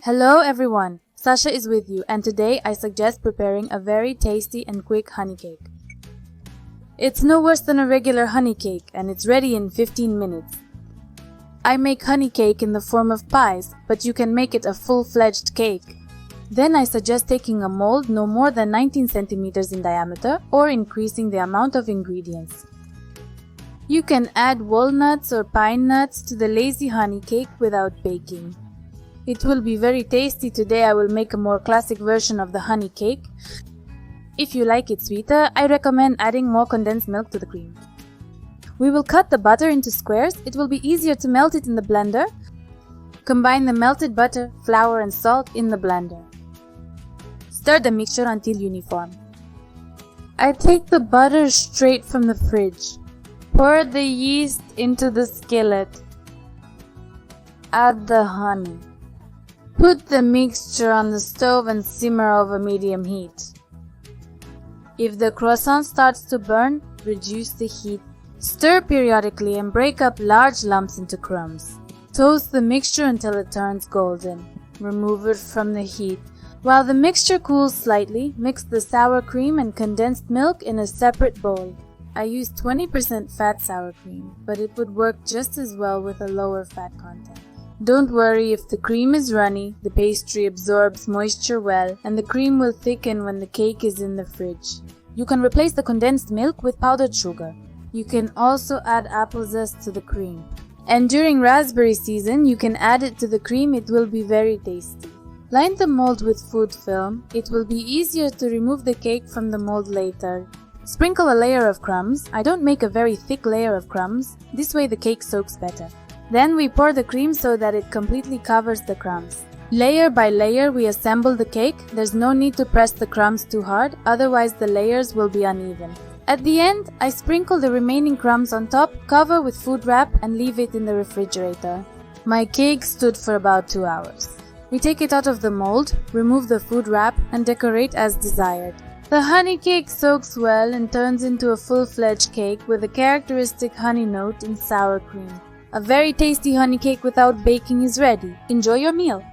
Hello everyone, Sasha is with you and today I suggest preparing a very tasty and quick honey cake. It's no worse than a regular honey cake and it's ready in 15 minutes. I make honey cake in the form of pies, but you can make it a full-fledged cake. Then I suggest taking a mold no more than 19 centimeters in diameter or increasing the amount of ingredients. You can add walnuts or pine nuts to the lazy honey cake without baking. It will be very tasty. Today I will make a more classic version of the honey cake. If you like it sweeter, I recommend adding more condensed milk to the cream. We will cut the butter into squares. It will be easier to melt it in the blender. Combine the melted butter, flour and salt in the blender. Stir the mixture until uniform. I take the butter straight from the fridge. Pour the yeast into the skillet. Add the honey. Put the mixture on the stove and simmer over medium heat. If the croissant starts to burn, reduce the heat. Stir periodically and break up large lumps into crumbs. Toast the mixture until it turns golden. Remove it from the heat. While the mixture cools slightly, mix the sour cream and condensed milk in a separate bowl. I use 20% fat sour cream, but it would work just as well with a lower fat content. Don't worry if the cream is runny, the pastry absorbs moisture well, and the cream will thicken when the cake is in the fridge. You can replace the condensed milk with powdered sugar. You can also add apple zest to the cream. And during raspberry season, you can add it to the cream. It will be very tasty. Line the mold with food film. It will be easier to remove the cake from the mold later. Sprinkle a layer of crumbs. I don't make a very thick layer of crumbs. This way the cake soaks better. Then we pour the cream so that it completely covers the crumbs. Layer by layer we assemble the cake. There's no need to press the crumbs too hard, otherwise the layers will be uneven. At the end, I sprinkle the remaining crumbs on top, cover with food wrap and leave it in the refrigerator. My cake stood for about 2 hours. We take it out of the mold, remove the food wrap and decorate as desired. The honey cake soaks well and turns into a full-fledged cake with a characteristic honey note and sour cream. A very tasty honey cake without baking is ready. Enjoy your meal!